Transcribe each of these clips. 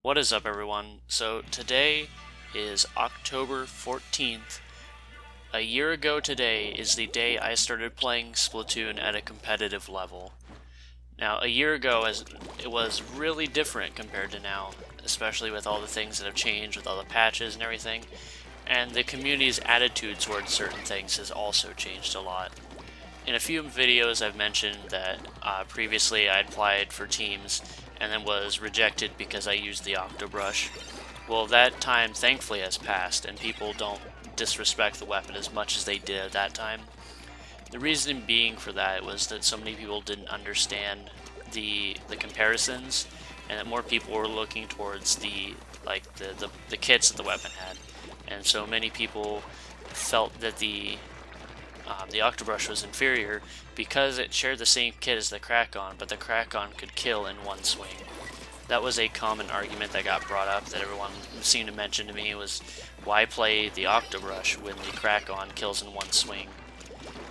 What is up, everyone? So today is October 14th. A year ago today is the day I started playing Splatoon at a competitive level. Now, a year ago it was really different compared to now, especially with all the things that have changed with all the patches and everything, and the community's attitude towards certain things has also changed a lot. In a few videos I've mentioned that previously I applied for teams and then was rejected because I used the Octobrush. Well, that time thankfully has passed and people don't disrespect the weapon as much as they did at that time. The reason being for that was that so many people didn't understand the comparisons, and that more people were looking towards the kits that the weapon had. And so many people felt that the Octobrush was inferior because it shared the same kit as the Crack-On, but the Crack-On could kill in one swing. That was a common argument that got brought up that everyone seemed to mention to me was, why play the Octobrush when the Crack-On kills in one swing?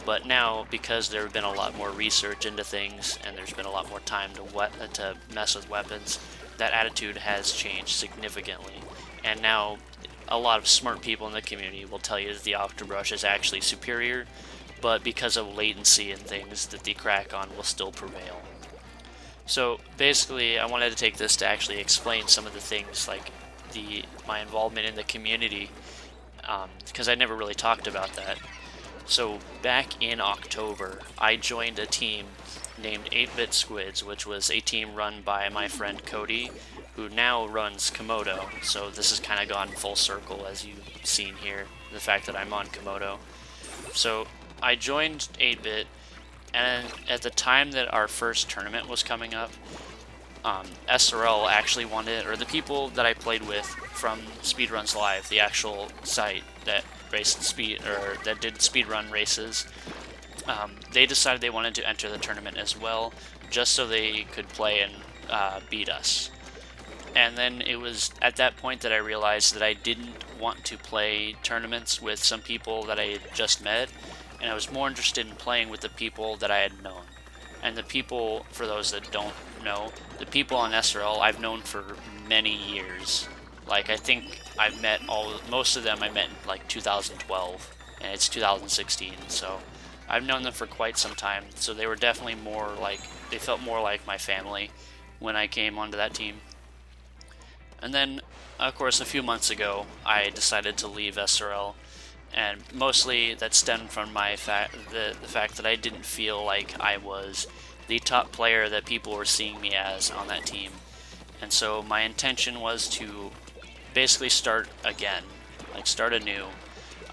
But now, because there have been a lot more research into things and there's been a lot more time to mess with weapons, that attitude has changed significantly. And now a lot of smart people in the community will tell you that the Octobrush is actually superior, but because of latency and things, that the Crack-On will still prevail. So basically, I wanted to take this to actually explain some of the things, like my involvement in the community, because I never really talked about that. So back in October, I joined a team named 8-Bit Squids, which was a team run by my friend Cody, who now runs Komodo. So this has kind of gone full circle, as you've seen here, the fact that I'm on Komodo. So I joined 8-Bit, and at the time that our first tournament was coming up, SRL actually wanted, or the people that I played with from Speedruns Live, the actual site that that did speedrun races, they decided they wanted to enter the tournament as well, just so they could play and beat us. And then it was at that point that I realized that I didn't want to play tournaments with some people that I had just met, and I was more interested in playing with the people that I had known. And the people, for those that don't know, the people on SRL I've known for many years. Like, I think I've met most of them I met in like 2012, and it's 2016, so I've known them for quite some time. So they were definitely they felt more like my family when I came onto that team. And then, of course, a few months ago, I decided to leave SRL, and mostly that stemmed from the fact that I didn't feel like I was the top player that people were seeing me as on that team. And so my intention was to basically start again, like start anew.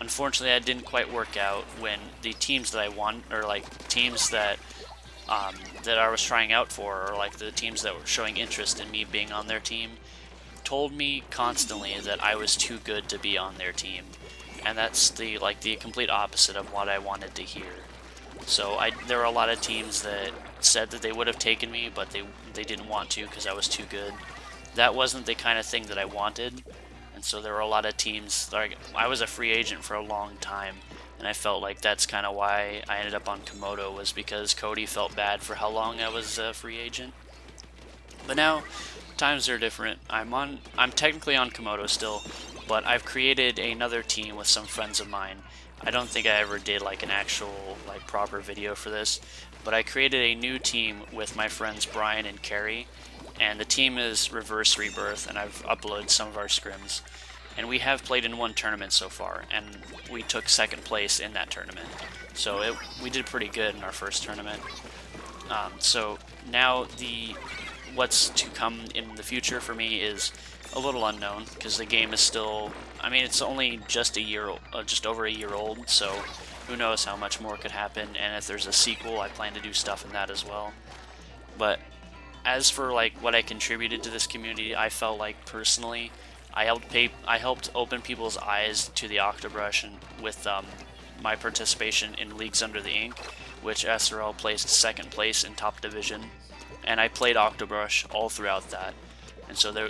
Unfortunately, that didn't quite work out when the teams that I won, or like teams that I was trying out for, or like the teams that were showing interest in me being on their team, told me constantly that I was too good to be on their team. And that's the complete opposite of what I wanted to hear. So there were a lot of teams that said that they would have taken me, but they didn't want to because I was too good. That wasn't the kind of thing that I wanted, and so there were a lot of teams. I was a free agent for a long time, and I felt like that's kind of why I ended up on Komodo, was because Cody felt bad for how long I was a free agent. But now times are different. I'm technically on Komodo still, but I've created another team with some friends of mine. I don't think I ever did like an actual proper video for this, but I created a new team with my friends Brian and Carrie, and the team is Reverse Rebirth, and I've uploaded some of our scrims. And we have played in one tournament so far, and we took second place in that tournament. So we did pretty good in our first tournament. So now what's to come in the future for me is a little unknown, because the game is still, it's only just over a year old, so who knows how much more could happen. And if there's a sequel, I plan to do stuff in that as well. But as for what I contributed to this community, I felt like personally I helped open people's eyes to the Octobrush, and with my participation in Leagues Under the Ink, which SRL placed second place in top division, and I played Octobrush all throughout that. And so a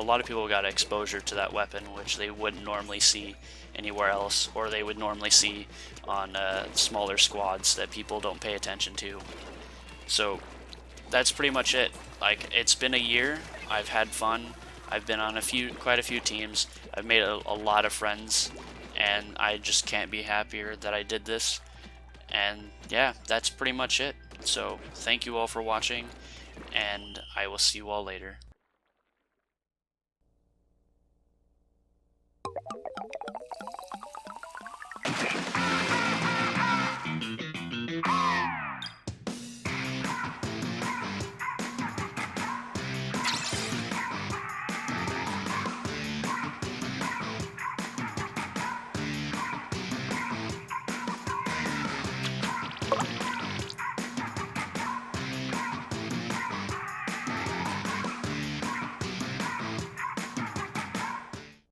lot of people got exposure to that weapon, which they wouldn't normally see anywhere else, or they would normally see on smaller squads that people don't pay attention to. So that's pretty much it. It's been a year. I've had fun. I've been on quite a few teams. I've made a lot of friends, and I just can't be happier that I did this. And yeah, that's pretty much it. So thank you all for watching, and I will see you all later.